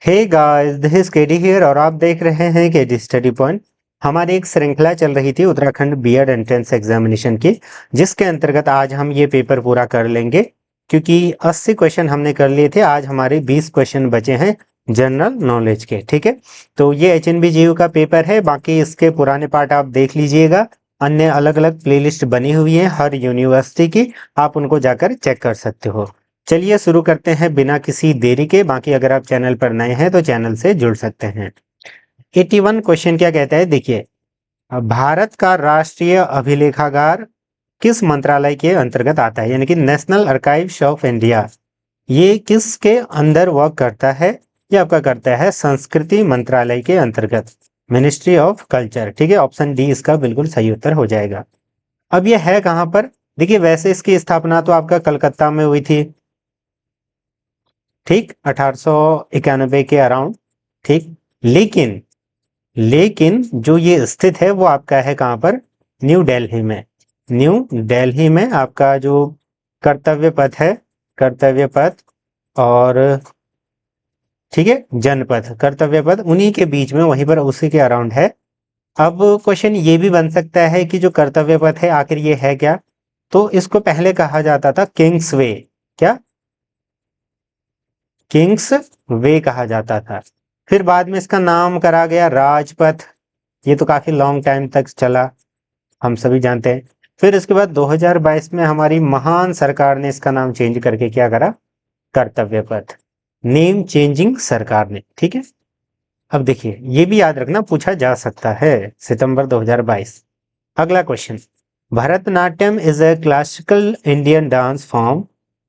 Hey guys, this is KD here और आप देख रहे हैं केडी स्टडी पॉइंट। हमारी एक श्रृंखला चल रही थी उत्तराखंड बीएड एंट्रेंस एग्जामिनेशन की, जिसके अंतर्गत आज हम ये पेपर पूरा कर लेंगे। क्योंकि 80 क्वेश्चन हमने कर लिए थे, आज हमारे 20 क्वेश्चन बचे हैं जनरल नॉलेज के। ठीक है, तो ये HNBGU का पेपर है। बाकी इसके पुराने पार्ट आप देख लीजिएगा, अन्य अलग अलग प्लेलिस्ट बनी हुई है हर यूनिवर्सिटी की, आप उनको जाकर चेक कर सकते हो। चलिए शुरू करते हैं बिना किसी देरी के। बाकी अगर आप चैनल पर नए हैं तो चैनल से जुड़ सकते हैं। 81 क्वेश्चन क्या कहता है, देखिए। भारत का राष्ट्रीय अभिलेखागार किस मंत्रालय के अंतर्गत आता है, यानी कि नेशनल आर्काइव्स ऑफ इंडिया। ये किसके अंदर वर्क करता है? ये आपका करता है संस्कृति मंत्रालय के अंतर्गत, मिनिस्ट्री ऑफ कल्चर। ठीक है, ऑप्शन डी इसका बिल्कुल सही उत्तर हो जाएगा। अब ये है कहां पर? देखिए, वैसे इसकी स्थापना तो आपका कलकत्ता में हुई थी, ठीक, 1891 के अराउंड। ठीक, लेकिन लेकिन जो ये स्थित है वो आपका है कहां पर? न्यू दिल्ली में। न्यू दिल्ली में आपका जो कर्तव्य पथ है, कर्तव्य पथ और ठीक है जनपथ, कर्तव्य पथ, उन्हीं के बीच में, वहीं पर उसी के अराउंड है। अब क्वेश्चन ये भी बन सकता है कि जो कर्तव्य पथ है आखिर ये है क्या? तो इसको पहले कहा जाता था किंग्स वे। क्या? किंग्स वे कहा जाता था। फिर बाद में इसका नाम करा गया राजपथ। ये तो काफी लॉन्ग टाइम तक चला, हम सभी जानते हैं। फिर इसके बाद 2022 में हमारी महान सरकार ने इसका नाम चेंज करके क्या करा? कर्तव्य पथ, नेम चेंजिंग सरकार ने। ठीक है, अब देखिए ये भी याद रखना, पूछा जा सकता है, सितंबर 2022। अगला question, Bharatanatyam is a classical Indian dance form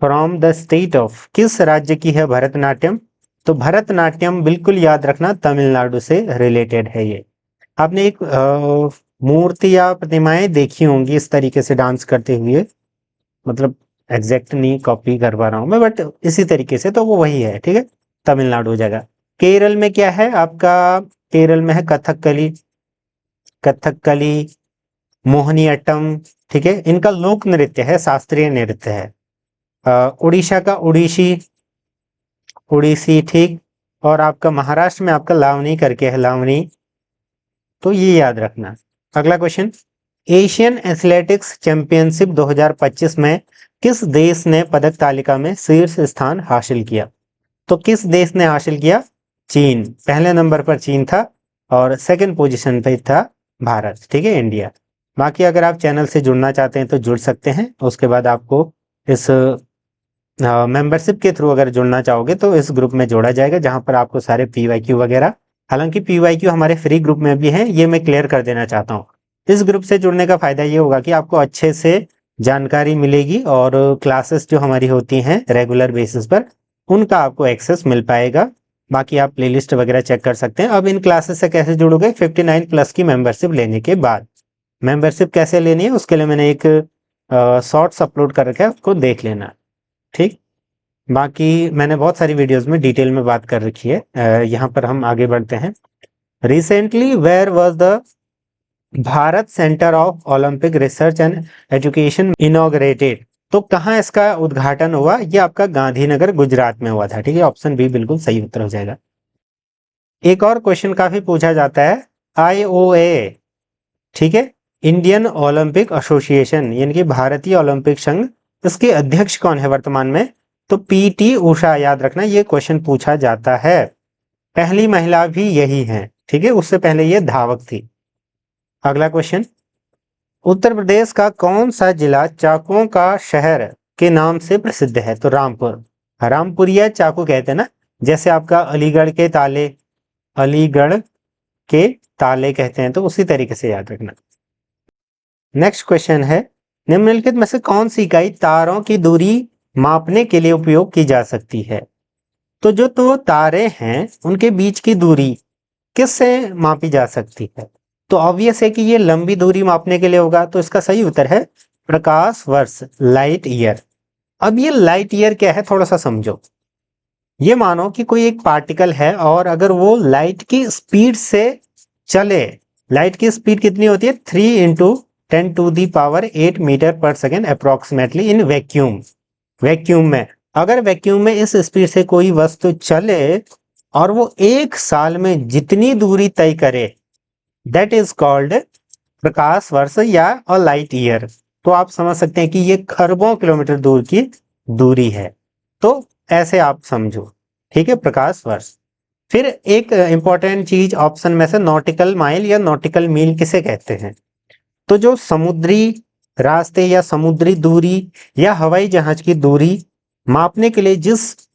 from the state of. किस राज्य की है भरतनाट्यम? तो भरतनाट्यम बिल्कुल याद रखना तमिलनाडु से रिलेटेड है। ये आपने एक मूर्ति या प्रतिमाएं देखी होंगी इस तरीके से डांस करते हुए, मतलब एग्जैक्ट नहीं कॉपी कर पा रहा हूं मैं, बट इसी तरीके से, तो वो वही है। ठीक है, तमिलनाडु हो जाएगा। केरल में क्या है आपका? केरल में है कथकली, कथकली, मोहिनीअट्टम। ठीक है, इनका लोक नृत्य है, शास्त्रीय नृत्य है। उड़ीसा का उड़ीसी, उड़ीसी। ठीक, और आपका महाराष्ट्र में आपका लावनी करके है, लावनी। तो ये याद रखना। अगला क्वेश्चन, एशियन एथलेटिक्स चैंपियनशिप 2025 में किस देश ने पदक तालिका में शीर्ष स्थान हासिल किया? तो किस देश ने हासिल किया? चीन। पहले नंबर पर चीन था और सेकंड पोजीशन पे था भारत। ठीक है, इंडिया। बाकी अगर आप चैनल से जुड़ना चाहते हैं तो जुड़ सकते हैं। उसके बाद आपको इस मेंबरशिप के थ्रू अगर जुड़ना चाहोगे तो इस ग्रुप में जोड़ा जाएगा, जहां पर आपको सारे PYQ वगैरह, हालांकि PYQ हमारे फ्री ग्रुप में भी हैं, ये मैं क्लियर कर देना चाहता हूँ। इस ग्रुप से जुड़ने का फायदा ये होगा कि आपको अच्छे से जानकारी मिलेगी और क्लासेस जो हमारी होती हैं रेगुलर बेसिस पर, उनका आपको एक्सेस मिल पाएगा। बाकी आप प्लेलिस्ट वगैरह चेक कर सकते हैं। अब इन क्लासेस से कैसे जुड़ोगे? 59 प्लस की मेंबरशिप लेने के बाद। मेंबरशिप कैसे लेनी है उसके लिए मैंने एक शॉर्ट्स अपलोड कर रखा है, उसको देख लेना। ठीक, बाकी मैंने बहुत सारी वीडियोस में डिटेल में बात कर रखी है। यहाँ पर हम आगे बढ़ते हैं। Recently where was the Bharat centre of Olympic research and education inaugurated. तो कहाँ इसका उद्घाटन हुआ? ये आपका गांधीनगर गुजरात में हुआ था। ठीक है, ऑप्शन बी बिल्कुल सही उत्तर हो जाएगा। एक और क्वेश्चन काफी पूछा जाता है, IOA, ठीक है, इंडियन ओलंपिक एसोसिएशन, यानी कि भारतीय ओलंपिक संघ, इसके अध्यक्ष कौन है वर्तमान में? तो PT उषा। याद रखना, ये क्वेश्चन पूछा जाता है। पहली महिला भी यही है। ठीक है, उससे पहले ये धावक थी। अगला क्वेश्चन, उत्तर प्रदेश का कौन सा जिला चाकुओं का शहर के नाम से प्रसिद्ध है? तो रामपुर, रामपुरिया चाकू कहते हैं ना, जैसे आपका अलीगढ़ के ताले, अलीगढ़ के ताले कहते हैं, तो उसी तरीके से याद रखना। नेक्स्ट क्वेश्चन है, निम्नलिखित में से कौन सी इकाई तारों की दूरी मापने के लिए उपयोग की जा सकती है? तो जो तो तारे हैं उनके बीच की दूरी किससे मापी जा सकती है? तो ऑब्वियस है कि ये लंबी दूरी मापने के लिए होगा, तो इसका सही उत्तर है प्रकाश वर्ष, लाइट ईयर। अब ये लाइट ईयर क्या है, थोड़ा सा समझो। ये मानो कि कोई एक पार्टिकल है और अगर वो लाइट की स्पीड से चले, लाइट की स्पीड कितनी होती है? 3 × 10⁸ मीटर पर second approximately in vacuum. Vacuum में, अगर वैक्यूम में इस स्पीड से कोई वस्तु चले और वो एक साल में जितनी दूरी तय करे दैट इज कॉल्ड प्रकाश वर्ष या अ लाइट ईयर। तो आप समझ सकते हैं कि ये खरबों किलोमीटर दूर की दूरी है। तो ऐसे आप समझो, ठीक है, प्रकाश वर्ष। फिर एक इंपॉर्टेंट चीज ऑप्शन में से नॉटिकल माइल या नॉटिकल मील किसे कहते हैं? तो जो समुद्री रास्ते या समुद्री दूरी या हवाई जहाज की दूरी मापने के लिए जिस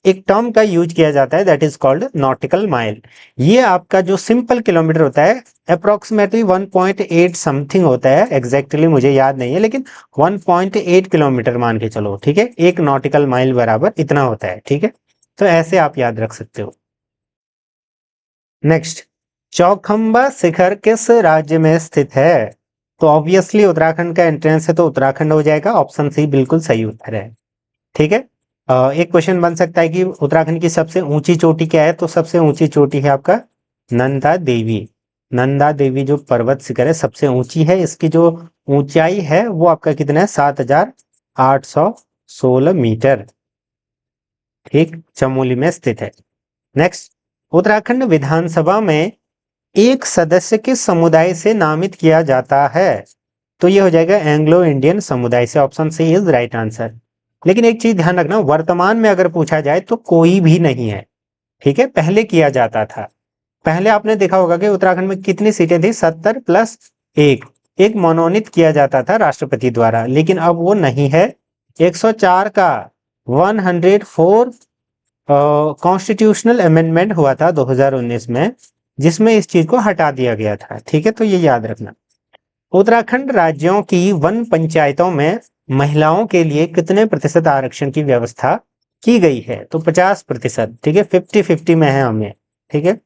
एक टर्म का यूज किया जाता है that is called nautical mile. ये आपका जो सिंपल किलोमीटर होता है अप्रोक्सीमेटली 1.8 समथिंग होता है, एग्जैक्टली मुझे याद नहीं है, लेकिन 1.8 किलोमीटर मान के चलो, ठीक है। एक नॉटिकल माइल बराबर इतना होता है, ठीक है। तो ऐसे आप याद रख सकते हो। नेक्स्ट, चौखंबा शिखर किस राज्य में स्थित है? तो ऑब्वियसली उत्तराखंड का एंट्रेंस है तो उत्तराखंड हो जाएगा, ऑप्शन सी बिल्कुल सही उत्तर है, ठीक है। एक क्वेश्चन बन सकता है कि उत्तराखंड की सबसे ऊंची चोटी क्या है? तो सबसे ऊंची चोटी है आपका नंदा देवी। नंदा देवी जो पर्वत शिखर है सबसे ऊंची है, इसकी जो ऊंचाई है वो आपका कितना है? 7,816 मीटर, ठीक, चमोली में स्थित है। नेक्स्ट, उत्तराखंड विधानसभा में एक सदस्य किस समुदाय से नामित किया जाता है? तो ये हो जाएगा एंग्लो इंडियन समुदाय से, option C is right answer. लेकिन एक चीज ध्यान रखना, वर्तमान में अगर पूछा जाए तो कोई भी नहीं है, ठीक है। पहले किया जाता था। पहले आपने देखा होगा कि उत्तराखंड में कितनी सीटें थी? 70 प्लस एक मनोनीत किया जाता था राष्ट्रपति द्वारा, लेकिन अब वो नहीं है। 104 का 104 कॉन्स्टिट्यूशनल अमेंडमेंट हुआ था 2019 में, जिसमें इस चीज को हटा दिया गया था, ठीक है। तो ये याद रखना। उत्तराखंड राज्यों की वन पंचायतों में महिलाओं के लिए कितने प्रतिशत आरक्षण की व्यवस्था की गई है? तो 50%, ठीक है। 50-50 में है हमें, ठीक है।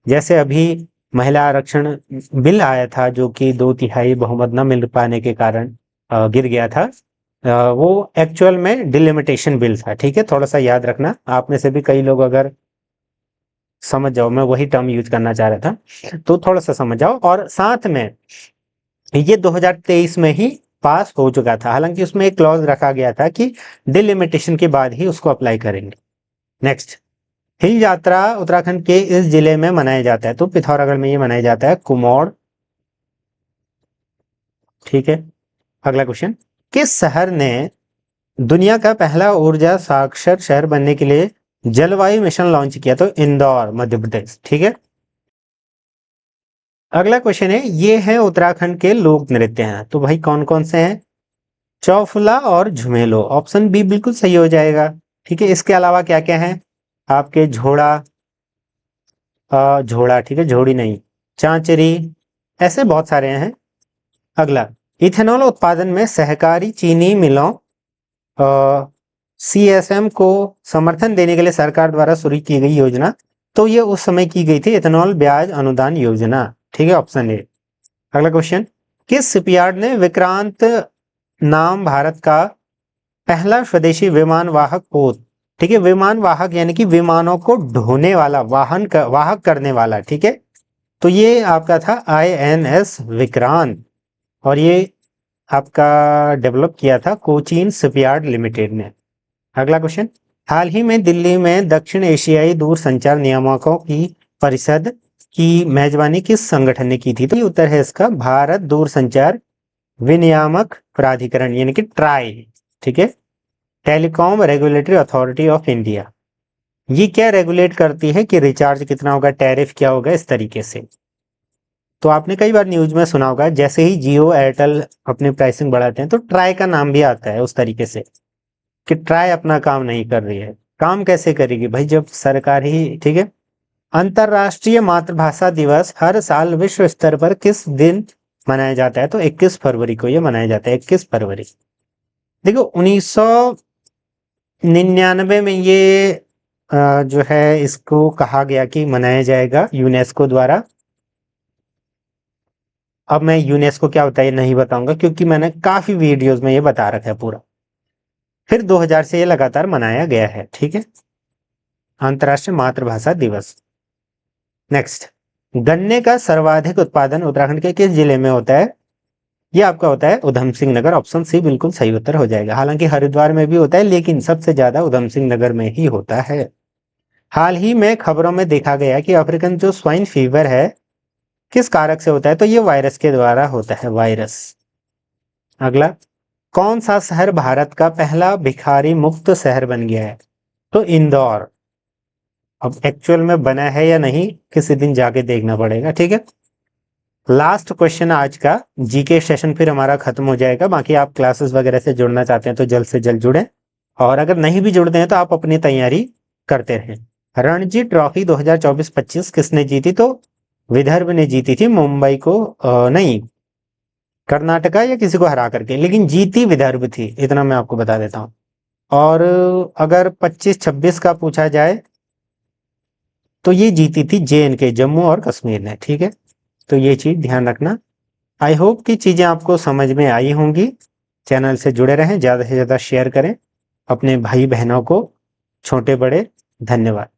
जैसे अभी महिला आरक्षण बिल आया था जो कि 2/3 बहुमत न मिल पाने के कारण गिर गया था, वो एक्चुअल में डिलिमिटेशन बिल था, ठीक है। थोड़ा सा याद रखना, आप में से भी कई लोग अगर समझ जाओ, मैं वही टर्म यूज करना चाह रहा था, तो थोड़ा सा समझ जाओ। और साथ में ये 2023 में ही पास हो चुका था, हालांकि उसमें एक क्लॉज रखा गया था कि डिलिमिटेशन के बाद ही उसको अप्लाई करेंगे। नेक्स्ट, हिल यात्रा उत्तराखंड के इस जिले में मनाया जाता है? तो पिथौरागढ़ में ये मनाया जाता है, कुमोड़, ठीक है। अगला क्वेश्चन, किस शहर ने दुनिया का पहला ऊर्जा साक्षर शहर बनने के लिए जलवायु मिशन लॉन्च किया? तो इंदौर, मध्य प्रदेश, ठीक है। अगला क्वेश्चन है, ये है उत्तराखंड के लोक नृत्य हैं, तो भाई कौन कौन से हैं? चौफुला और झुमेलो, ऑप्शन बी बिल्कुल सही हो जाएगा, ठीक है। इसके अलावा क्या क्या है आपके? झोड़ा, झोड़ा, ठीक है, झोड़ी नहीं, चांचरी, ऐसे बहुत सारे हैं। अगला, इथेनॉल उत्पादन में सहकारी चीनी मिलों सीएसएम को समर्थन देने के लिए सरकार द्वारा शुरू की गई योजना, तो ये उस समय की गई थी इथेनॉल ब्याज अनुदान योजना, ठीक है, ऑप्शन ए। अगला क्वेश्चन, किस शिपयार्ड ने विक्रांत नाम भारत का पहला स्वदेशी विमान वाहक पोत, ठीक है, विमान वाहक यानी कि विमानों को ढोने वाला, वाहक करने वाला, ठीक है, तो ये आपका था INS विक्रांत, और ये आपका डेवलप किया था कोचीन शिपयार्ड लिमिटेड ने। अगला क्वेश्चन, हाल ही में दिल्ली में दक्षिण एशियाई दूरसंचार नियामकों की परिषद की मेजबानी किस संगठन ने की थी? तो ये उत्तर है इसका भारत दूरसंचार विनियामक प्राधिकरण यानी कि ट्राई, ठीक है, telecom regulatory authority of India. ये क्या रेगुलेट करती है कि रिचार्ज कितना होगा, टैरिफ क्या होगा, इस तरीके से। तो आपने कई बार न्यूज में सुना होगा, जैसे ही जियो एयरटेल अपनी प्राइसिंग बढ़ाते हैं तो ट्राई का नाम भी आता है उस तरीके से, कि ट्राई अपना काम नहीं कर रही है। काम कैसे करेगी भाई, जब सरकार ही, ठीक है। अंतरराष्ट्रीय मातृभाषा दिवस हर साल विश्व स्तर पर किस दिन मनाया जाता है? तो 21 फरवरी को ये मनाया जाता है, 21 फरवरी। देखो 1999 में ये जो है इसको कहा गया कि मनाया जाएगा यूनेस्को द्वारा। अब मैं यूनेस्को क्या होता है ये नहीं बताऊंगा, क्योंकि मैंने काफी वीडियोस में ये बता रखा है पूरा। फिर 2000 से ये लगातार मनाया गया है, ठीक है, अंतर्राष्ट्रीय मातृभाषा दिवस। नेक्स्ट, गन्ने का सर्वाधिक उत्पादन उत्तराखंड के किस जिले में होता है? ये आपका होता है उधम सिंह नगर, ऑप्शन सी बिल्कुल सही उत्तर हो जाएगा। हालांकि हरिद्वार में भी होता है, लेकिन सबसे ज्यादा उधम सिंह नगर में ही होता है। हाल ही में खबरों में देखा गया कि अफ्रीकन जो स्वाइन फीवर है किस कारक से होता है, तो ये वायरस के द्वारा होता है, वायरस। अगला, कौन सा शहर भारत का पहला भिखारी मुक्त शहर बन गया है, तो इंदौर। अब एक्चुअल में बना है या नहीं किसी दिन जाके देखना पड़ेगा, ठीक है। लास्ट क्वेश्चन आज का, जीके सेशन फिर हमारा खत्म हो जाएगा। बाकी आप क्लासेस वगैरह से जुड़ना चाहते हैं तो जल्द से जल्द जुड़ें, और अगर नहीं भी जुड़ते हैं तो आप अपनी तैयारी करते रहें। रणजी ट्रॉफी 2024-25 किसने जीती, तो विदर्भ ने जीती थी, मुंबई को नहीं, कर्नाटका या किसी को हरा करके, लेकिन जीती विदर्भ थी, इतना मैं आपको बता देता हूं। और अगर 25-26 का पूछा जाए तो ये जीती थी JNK, जम्मू और कश्मीर ने, ठीक है। तो ये चीज ध्यान रखना। आई होप कि चीजें आपको समझ में आई होंगी। चैनल से जुड़े रहें, ज्यादा से ज्यादा शेयर करें अपने भाई बहनों को, छोटे बड़े। धन्यवाद।